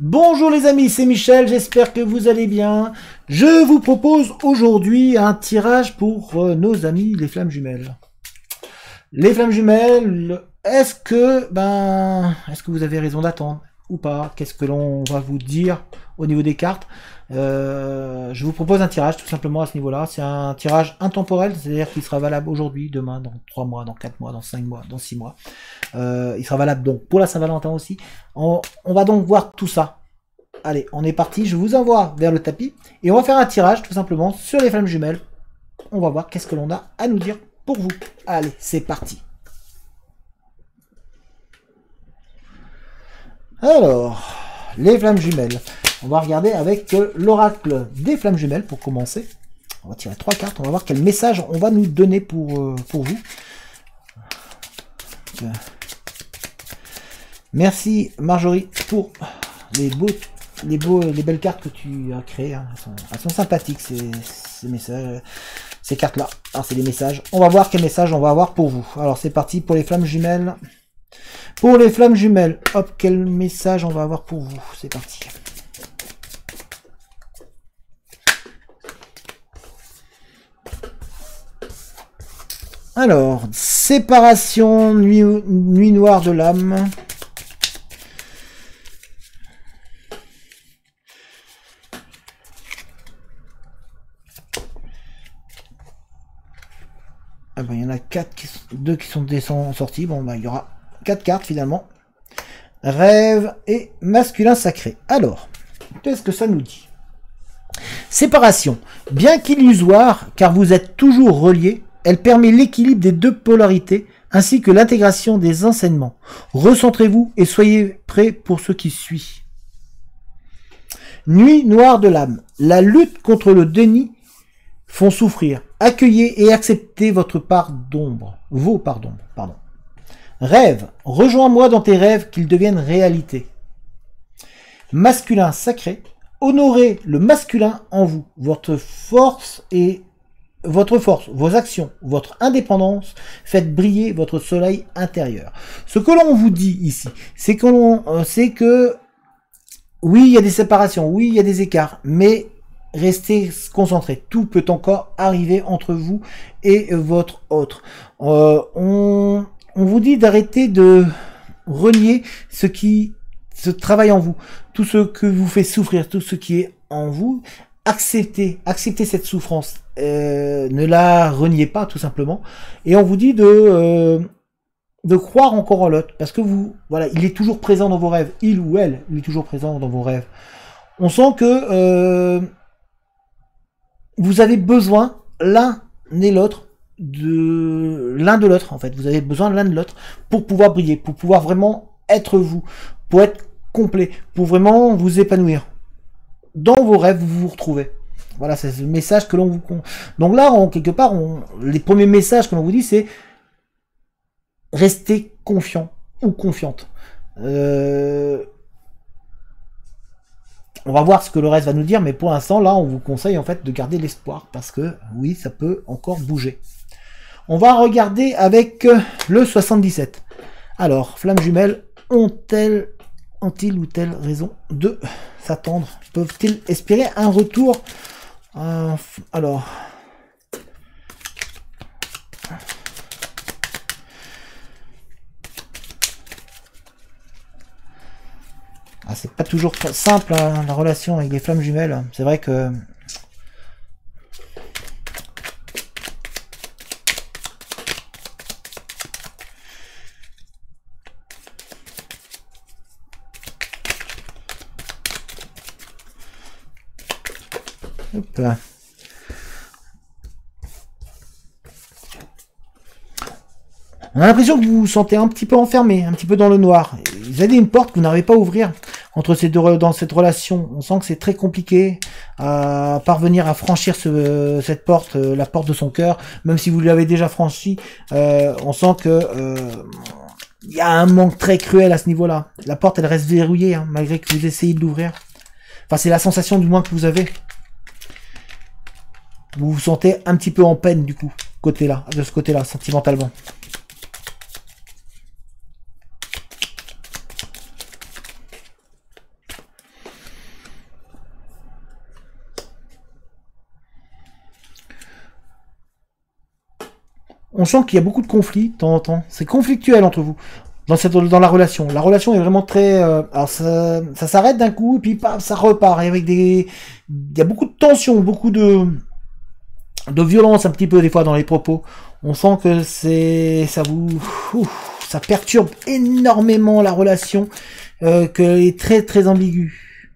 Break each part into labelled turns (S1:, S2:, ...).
S1: Bonjour les amis, c'est Michel, j'espère que vous allez bien. Je vous propose aujourd'hui un tirage pour nos amis les flammes jumelles. Les flammes jumelles, est-ce que vous avez raison d'attendre ou pas? Qu'est-ce que l'on va vous dire au niveau des cartes? Je vous propose un tirage tout simplement à ce niveau-là. C'est un tirage intemporel, c'est-à-dire qu'il sera valable aujourd'hui, demain, dans 3 mois, dans 4 mois, dans 5 mois, dans 6 mois. Il sera valable donc pour la Saint-Valentin aussi. On va donc voir tout ça. Allez, on est parti, je vous envoie vers le tapis et on va faire un tirage tout simplement sur les flammes jumelles. On va voir qu'est-ce que l'on a à nous dire pour vous. Allez, c'est parti. Alors, les flammes jumelles. On va regarder avec l'oracle des flammes jumelles pour commencer. On va tirer 3 cartes, on va voir quel message on va nous donner pour vous. Merci Marjorie pour les belles cartes que tu as créées. Hein. Elles sont sympathiques ces messages, ces cartes-là. Alors c'est des messages. On va voir quel message on va avoir pour vous. Alors c'est parti pour les flammes jumelles. Pour les flammes jumelles, hop, quel message on va avoir pour vous. C'est parti. Alors, séparation, nuit noire de l'âme. Ah ben, il y en a 2 qui sont sortis. Bon, ben, il y aura 4 cartes finalement. Rêve et masculin sacré. Alors, qu'est-ce que ça nous dit? Séparation. Bien qu'illusoire, car vous êtes toujours reliés, elle permet l'équilibre des deux polarités, ainsi que l'intégration des enseignements. Recentrez-vous et soyez prêts pour ce qui suit. Nuit noire de l'âme. La lutte contre le déni font souffrir. Accueillez et acceptez votre part d'ombre. Vos parts d'ombre, pardon. Rêve. Rejoins-moi dans tes rêves qu'ils deviennent réalité. Masculin sacré. Honorez le masculin en vous. Votre force, vos actions, votre indépendance, faites briller votre soleil intérieur. Ce que l'on vous dit ici, c'est que oui, il y a des séparations, oui, il y a des écarts, mais restez concentrés. Tout peut encore arriver entre vous et votre autre. On vous dit d'arrêter de renier ce travail en vous, tout ce que vous fait souffrir, tout ce qui est en vous. Acceptez cette souffrance, ne la reniez pas tout simplement, et on vous dit de croire encore en l'autre, parce que voilà, il est toujours présent dans vos rêves, il ou elle, il est toujours présent dans vos rêves. On sent que vous avez besoin l'un et l'autre de l'autre en fait. Vous avez besoin l'un de l'autre pour pouvoir briller, pour pouvoir vraiment être vous, pour être complet, pour vraiment vous épanouir. Dans vos rêves, vous vous retrouvez. Voilà, c'est le message que l'on vous... Donc là, quelque part, les premiers messages que l'on vous dit, c'est restez confiant ou confiante. On va voir ce que le reste va nous dire, mais pour l'instant, là, on vous conseille en fait de garder l'espoir, parce que oui, ça peut encore bouger. On va regarder avec le 77. Alors, flammes jumelles, ont-ils ou telle raison de s'attendre? Peuvent-ils espérer un retour? Alors, c'est pas toujours simple hein, la relation avec les flammes jumelles. C'est vrai que hop. On a l'impression que vous vous sentez un petit peu enfermé, un petit peu dans le noir. Vous avez une porte que vous n'arrivez pas à ouvrir entre ces deux, dans cette relation. On sent que c'est très compliqué à parvenir à franchir cette porte, la porte de son cœur. Même si vous l'avez déjà franchie, on sent que il y a un manque très cruel à ce niveau-là. La porte, elle reste verrouillée, hein, malgré que vous essayez de l'ouvrir. Enfin, c'est la sensation du moins que vous avez. Vous vous sentez un petit peu en peine du coup, de ce côté-là, sentimentalement. On sent qu'il y a beaucoup de conflits de temps en temps. C'est conflictuel entre vous dans la relation. La relation est vraiment très. Alors ça s'arrête d'un coup et puis paf, ça repart. Et avec des, il y a beaucoup de tension, beaucoup de violence un petit peu des fois dans les propos. On sent que ça perturbe énormément la relation, qu'elle est très très ambiguë,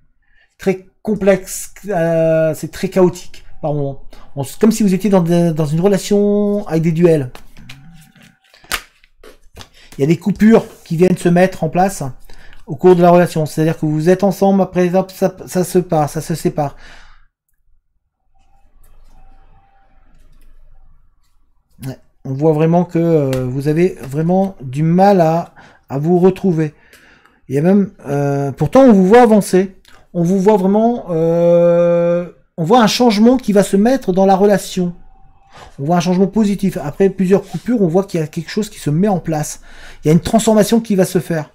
S1: très complexe, c'est très chaotique par moment. Comme si vous étiez dans une relation avec des duels. Il y a des coupures qui viennent se mettre en place au cours de la relation. C'est-à-dire que vous êtes ensemble, après ça se part, ça se sépare. Ouais. On voit vraiment que vous avez vraiment du mal à vous retrouver. Il y a même, pourtant on vous voit avancer. On vous voit vraiment, on voit un changement qui va se mettre dans la relation. On voit un changement positif. Après plusieurs coupures, on voit qu'il y a quelque chose qui se met en place. Il y a une transformation qui va se faire.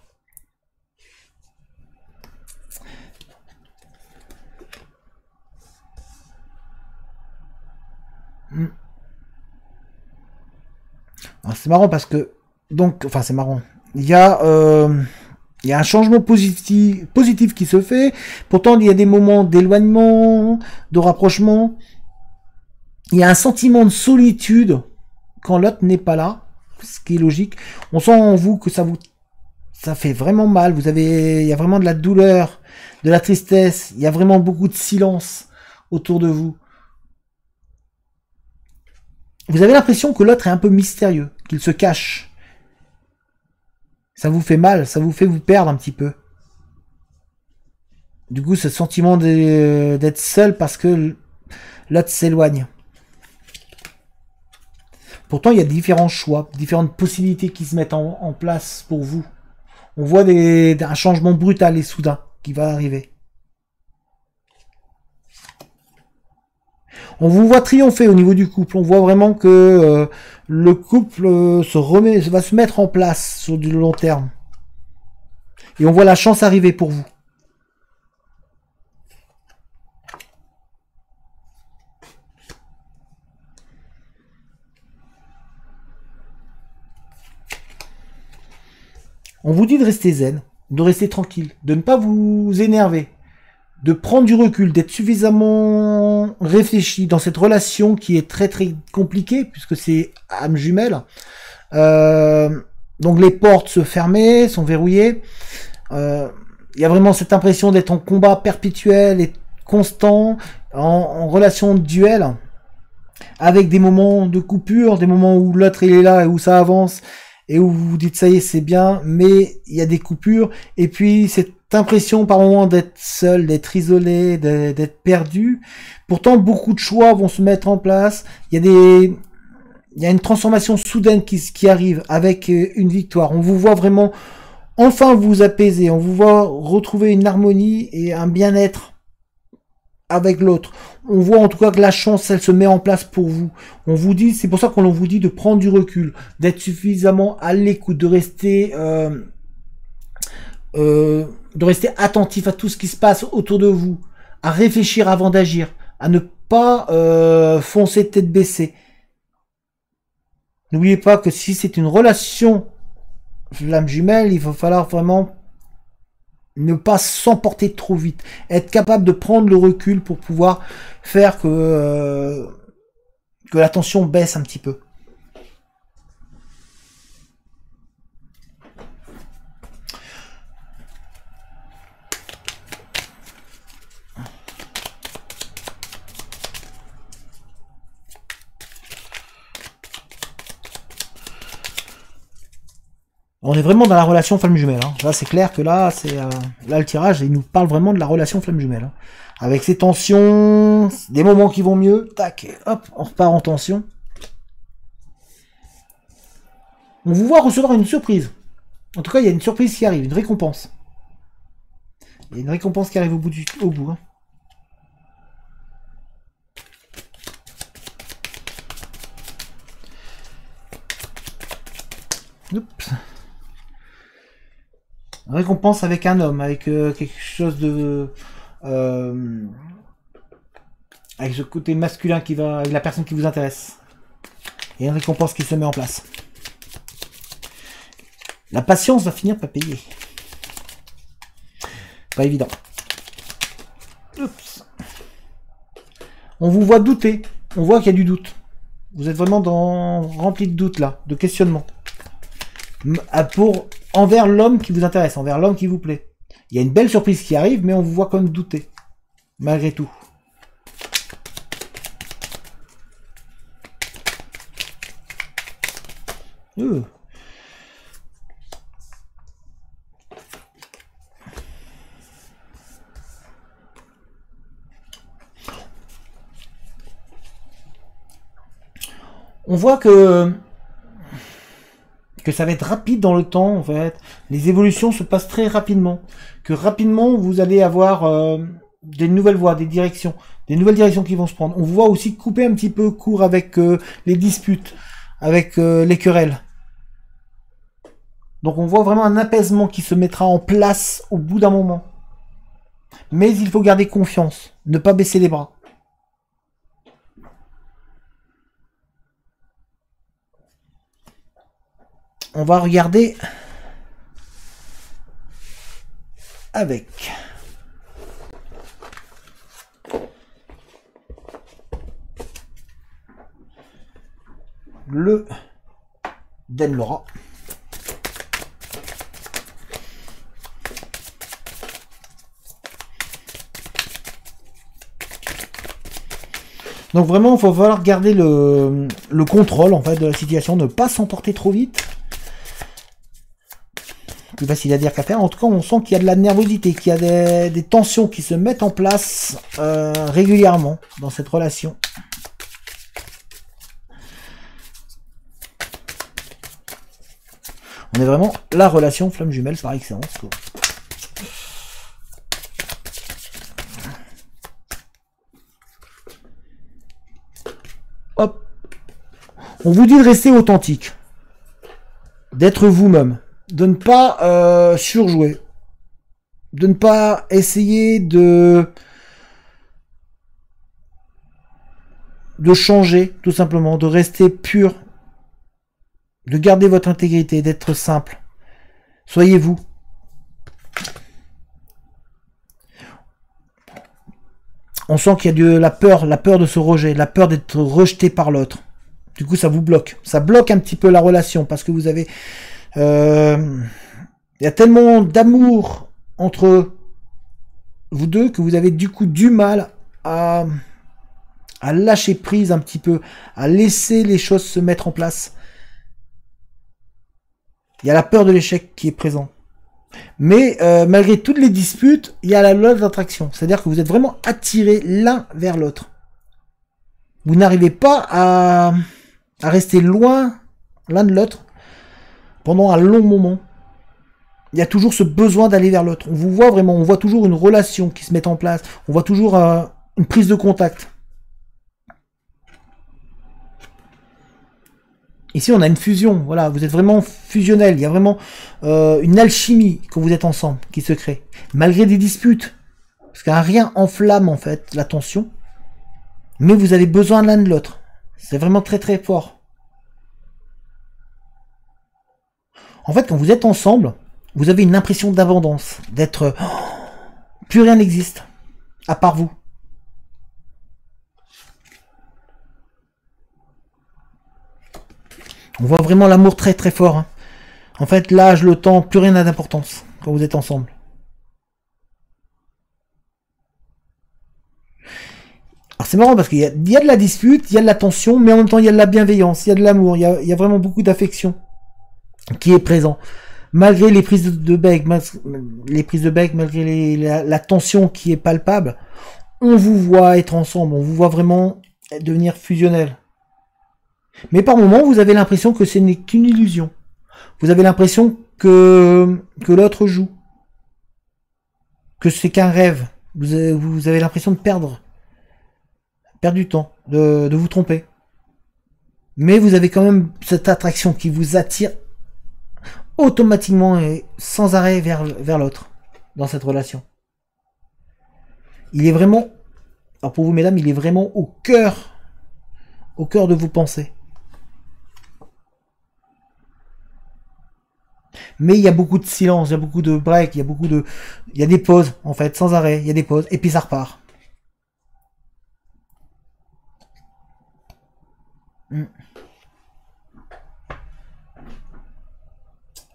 S1: C'est marrant parce que, donc, enfin c'est marrant. Il y a un changement positif qui se fait. Pourtant, il y a des moments d'éloignement, de rapprochement. Il y a un sentiment de solitude quand l'autre n'est pas là, ce qui est logique. On sent en vous que ça fait vraiment mal. Il y a vraiment de la douleur, de la tristesse. Il y a vraiment beaucoup de silence autour de vous. Vous avez l'impression que l'autre est un peu mystérieux, qu'il se cache. Ça vous fait mal, ça vous fait vous perdre un petit peu. Du coup, ce sentiment d'être seul parce que l'autre s'éloigne. Pourtant, il y a différents choix, différentes possibilités qui se mettent en place pour vous. On voit un changement brutal et soudain qui va arriver. On vous voit triompher au niveau du couple. On voit vraiment que le couple va se mettre en place sur du long terme. Et on voit la chance arriver pour vous. On vous dit de rester zen, de rester tranquille, de ne pas vous énerver, de prendre du recul, d'être suffisamment réfléchi dans cette relation qui est très très compliquée, puisque c'est âme jumelle. Donc les portes se fermaient, sont verrouillées. Il y a vraiment cette impression d'être en combat perpétuel et constant, en relation de duel, avec des moments de coupure, des moments où l'autre est là et où ça avance, et où vous vous dites ça y est c'est bien, mais il y a des coupures, et puis cette impression par moment d'être seul, d'être isolé, d'être perdu. Pourtant beaucoup de choix vont se mettre en place, il y a une transformation soudaine qui arrive avec une victoire. On vous voit vraiment enfin vous apaiser, on vous voit retrouver une harmonie et un bien-être avec l'autre. On voit en tout cas que la chance, elle se met en place pour vous. On vous dit, c'est pour ça qu'on vous dit de prendre du recul, d'être suffisamment à l'écoute, de rester attentif à tout ce qui se passe autour de vous, à réfléchir avant d'agir, à ne pas foncer tête baissée. N'oubliez pas que si c'est une relation flamme jumelle, il va falloir vraiment ne pas s'emporter trop vite, être capable de prendre le recul pour pouvoir faire que la tension baisse un petit peu. On est vraiment dans la relation flamme jumelle. Hein. Là, c'est clair que là, là le tirage, il nous parle vraiment de la relation flamme jumelle. Hein. Avec ces tensions, des moments qui vont mieux, tac, hop, on repart en tension. On vous voit recevoir une surprise. En tout cas, il y a une surprise qui arrive, une récompense. Il y a une récompense qui arrive au bout. Hein. Oups. Récompense avec un homme, avec quelque chose de... avec ce côté masculin qui va... avec la personne qui vous intéresse. Il y a une récompense qui se met en place. La patience va finir par payer. Pas évident. Oups. On vous voit douter. On voit qu'il y a du doute. Vous êtes vraiment rempli de doutes là, de questionnement. Envers l'homme qui vous intéresse, envers l'homme qui vous plaît. Il y a une belle surprise qui arrive, mais on vous voit comme douter. Malgré tout. On voit que ça va être rapide dans le temps, en fait. Les évolutions se passent très rapidement. Que rapidement, vous allez avoir des nouvelles voies, des nouvelles directions qui vont se prendre. On voit aussi couper un petit peu court avec les disputes, avec les querelles. Donc on voit vraiment un apaisement qui se mettra en place au bout d'un moment. Mais il faut garder confiance, ne pas baisser les bras. On va regarder avec le Denlora. Donc vraiment, il va falloir garder le contrôle en fait de la situation, ne pas s'emporter trop vite. Plus facile à dire qu'à faire. En tout cas, on sent qu'il y a de la nervosité, qu'il y a des tensions qui se mettent en place régulièrement dans cette relation. On est vraiment la relation flamme jumelle par excellence, quoi. Hop. On vous dit de rester authentique, d'être vous-même, de ne pas surjouer, de ne pas essayer de changer, tout simplement, de rester pur, de garder votre intégrité, d'être simple. Soyez vous. On sent qu'il y a de la peur de se rejeter, la peur d'être rejeté par l'autre. Du coup, ça vous bloque. Ça bloque un petit peu la relation parce que vous avez... il y a tellement d'amour entre vous deux que vous avez du coup du mal à lâcher prise un petit peu, à laisser les choses se mettre en place. Il y a la peur de l'échec qui est présent. Mais malgré toutes les disputes, il y a la loi d'attraction. C'est-à-dire que vous êtes vraiment attirés l'un vers l'autre. Vous n'arrivez pas à rester loin l'un de l'autre pendant un long moment. Il y a toujours ce besoin d'aller vers l'autre. On vous voit vraiment, on voit toujours une relation qui se met en place. On voit toujours une prise de contact. Ici, on a une fusion. Voilà, vous êtes vraiment fusionnel. Il y a vraiment une alchimie quand vous êtes ensemble qui se crée. Malgré des disputes. Parce qu'un rien enflamme, en fait, la tension. Mais vous avez besoin l'un de l'autre. C'est vraiment très, très fort. En fait, quand vous êtes ensemble, vous avez une impression d'abondance. D'être... plus rien n'existe. À part vous. On voit vraiment l'amour très très fort. Hein. En fait, l'âge, le temps, plus rien n'a d'importance quand vous êtes ensemble. Alors c'est marrant parce qu'il y a de la dispute, il y a de la tension, mais en même temps il y a de la bienveillance, il y a de l'amour, il y a vraiment beaucoup d'affection qui est présent. Malgré les prises de bec, malgré la tension qui est palpable, on vous voit être ensemble, on vous voit vraiment devenir fusionnel. Mais par moments, vous avez l'impression que ce n'est qu'une illusion. Vous avez l'impression que l'autre joue. Que c'est qu'un rêve. Vous avez l'impression de perdre du temps, de vous tromper. Mais vous avez quand même cette attraction qui vous attire automatiquement et sans arrêt vers l'autre dans cette relation. Il est vraiment, alors pour vous mesdames, il est vraiment au cœur de vos pensées. Mais il y a beaucoup de silence, il y a beaucoup de breaks, il y a des pauses, en fait, sans arrêt, il y a des pauses, et puis ça repart.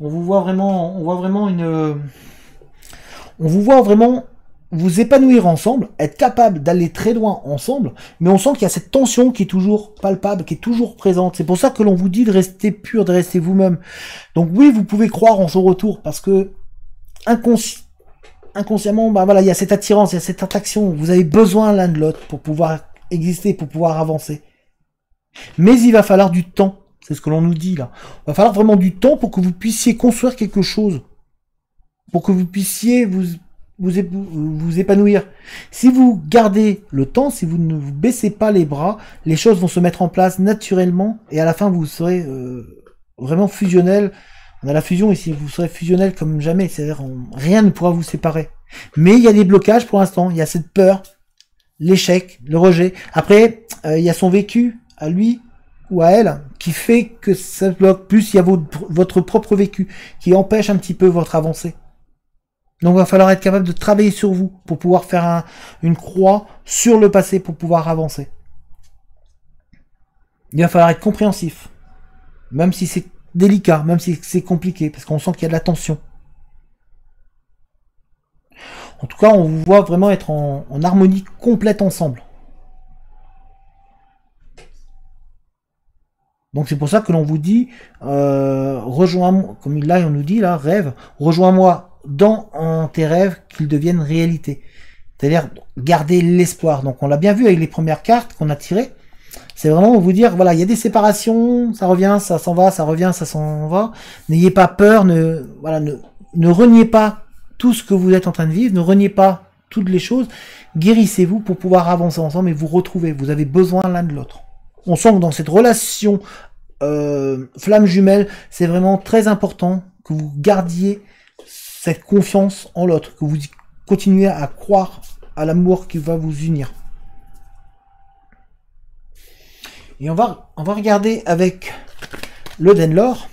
S1: On vous voit vraiment, on vous voit vraiment vous épanouir ensemble, être capable d'aller très loin ensemble, mais on sent qu'il y a cette tension qui est toujours palpable, qui est toujours présente. C'est pour ça que l'on vous dit de rester pur, de rester vous-même. Donc oui, vous pouvez croire en son retour, parce que inconsciemment, bah voilà, il y a cette attirance, il y a cette attraction. Vous avez besoin l'un de l'autre pour pouvoir exister, pour pouvoir avancer. Mais il va falloir du temps. C'est ce que l'on nous dit là. Il va falloir vraiment du temps pour que vous puissiez construire quelque chose. Pour que vous puissiez vous épanouir. Si vous gardez le temps, si vous ne vous baissez pas les bras, les choses vont se mettre en place naturellement et à la fin vous serez vraiment fusionnel. On a la fusion ici, vous serez fusionnel comme jamais, c'est-à-dire rien ne pourra vous séparer. Mais il y a des blocages pour l'instant, il y a cette peur, l'échec, le rejet. Après, il y a son vécu à lui ou à elle qui fait que ça bloque. Plus il y a votre propre vécu qui empêche un petit peu votre avancée. Donc il va falloir être capable de travailler sur vous pour pouvoir faire une croix sur le passé pour pouvoir avancer. Il va falloir être compréhensif, même si c'est délicat, même si c'est compliqué, parce qu'on sent qu'il y a de la tension. En tout cas, on vous voit vraiment être en harmonie complète ensemble. Donc c'est pour ça que l'on vous dit, rejoins-moi, comme là on nous dit, là, rêve, rejoins-moi dans tes rêves qu'ils deviennent réalité. C'est-à-dire garder l'espoir. Donc on l'a bien vu avec les premières cartes qu'on a tirées. C'est vraiment vous dire, voilà, il y a des séparations, ça revient, ça s'en va, ça revient, ça s'en va. N'ayez pas peur, ne reniez pas tout ce que vous êtes en train de vivre, ne reniez pas toutes les choses. Guérissez-vous pour pouvoir avancer ensemble et vous retrouver. Vous avez besoin l'un de l'autre. On sent que dans cette relation flamme jumelle, c'est vraiment très important que vous gardiez cette confiance en l'autre, que vous continuez à croire à l'amour qui va vous unir. Et on va regarder avec le Denlor.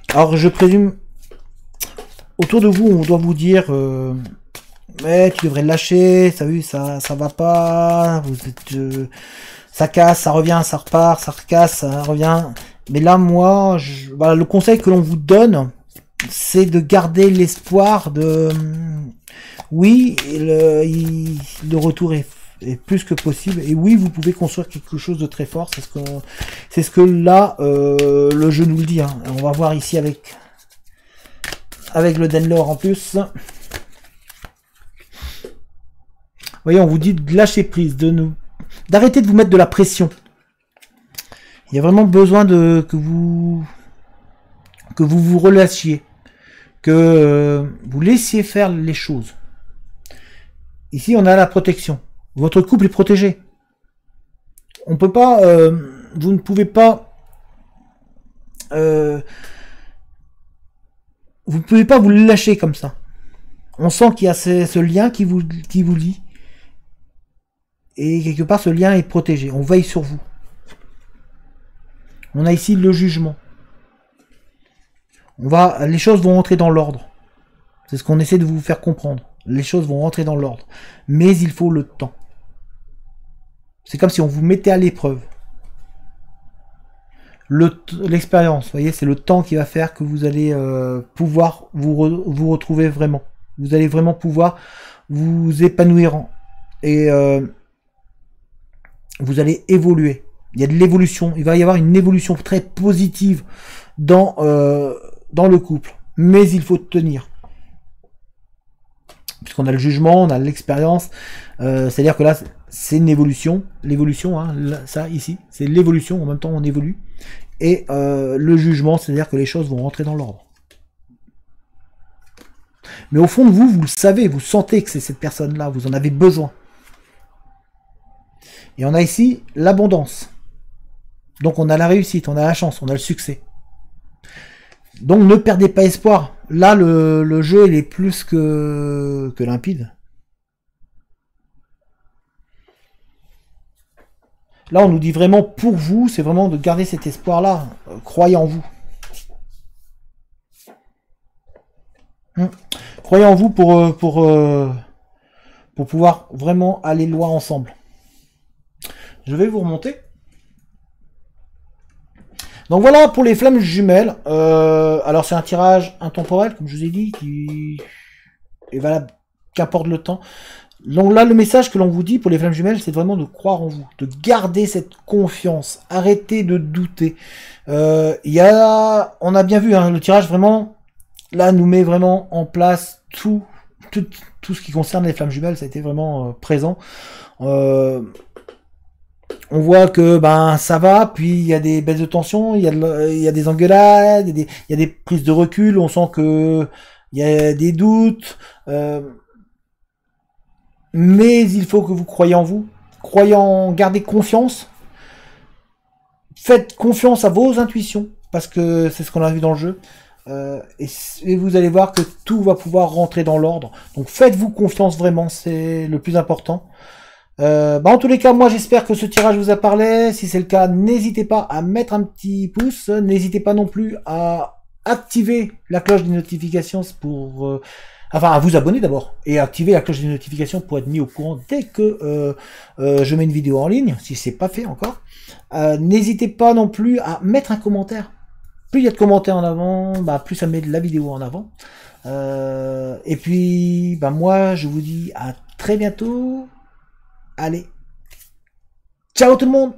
S1: Alors je présume, autour de vous, on doit vous dire, mais tu devrais le lâcher, ça va pas, ça casse, ça revient, ça repart, ça recasse, ça revient. Mais là, moi, voilà, le conseil que l'on vous donne, c'est de garder l'espoir de, oui, le retour est plus que possible. Et oui, vous pouvez construire quelque chose de très fort. C'est ce que là, le jeu nous le dit. Hein. On va voir ici avec le Denlor en plus. Vous voyez, on vous dit de lâcher prise, d'arrêter de vous mettre de la pression. Il y a vraiment besoin que vous vous relâchiez, que vous laissiez faire les choses. Ici, on a la protection. Votre couple est protégé. On peut pas, vous ne pouvez pas, vous ne pouvez pas vous lâcher comme ça. On sent qu'il y a ce lien qui vous lie. Et quelque part, ce lien est protégé. On veille sur vous. On a ici le jugement. Les choses vont entrer dans l'ordre. C'est ce qu'on essaie de vous faire comprendre. Les choses vont rentrer dans l'ordre. Mais il faut le temps. C'est comme si on vous mettait à l'épreuve. L'expérience, vous voyez, c'est le temps qui va faire que vous allez pouvoir vous retrouver vraiment. Vous allez vraiment pouvoir vous épanouir et vous allez évoluer. Il y a de l'évolution. Il va y avoir une évolution très positive dans le couple. Mais il faut tenir. Puisqu'on a le jugement, on a l'expérience. C'est-à-dire que là, c'est une évolution. L'évolution, hein, ça ici, c'est l'évolution. En même temps, on évolue. Et le jugement, c'est-à-dire que les choses vont rentrer dans l'ordre. Mais au fond de vous, vous le savez, vous sentez que c'est cette personne-là. Vous en avez besoin. Et on a ici l'abondance. Donc on a la réussite, on a la chance, on a le succès. Donc ne perdez pas espoir. Là, le jeu, il est plus que limpide. Là, on nous dit vraiment pour vous, c'est vraiment de garder cet espoir-là. Croyez en vous. Croyez en vous pour pouvoir vraiment aller loin ensemble. Je vais vous remonter. Donc voilà pour les flammes jumelles. Alors c'est un tirage intemporel, comme je vous ai dit, qui est valable qu'importe le temps. Donc là, le message que l'on vous dit pour les flammes jumelles, c'est vraiment de croire en vous, de garder cette confiance, arrêtez de douter. On a bien vu, hein, le tirage vraiment, là, nous met vraiment en place tout ce qui concerne les flammes jumelles, ça a été vraiment présent. On voit que ça va, puis il y a des baisses de tension, il y a des engueulades, il y a des prises de recul, on sent que il y a des doutes. Mais il faut que vous croyez en vous, gardez confiance, faites confiance à vos intuitions, parce que c'est ce qu'on a vu dans le jeu, et vous allez voir que tout va pouvoir rentrer dans l'ordre. Donc faites-vous confiance vraiment, c'est le plus important. En tous les cas, moi j'espère que ce tirage vous a parlé. Si c'est le cas, n'hésitez pas à mettre un petit pouce, n'hésitez pas non plus à activer la cloche des notifications pour... Enfin, à vous abonner d'abord et activer la cloche des notifications pour être mis au courant dès que je mets une vidéo en ligne, si c'est pas fait encore. N'hésitez pas non plus à mettre un commentaire. Plus il y a de commentaires en avant, plus ça met la vidéo en avant. Et puis, moi, je vous dis à très bientôt. Allez, ciao tout le monde!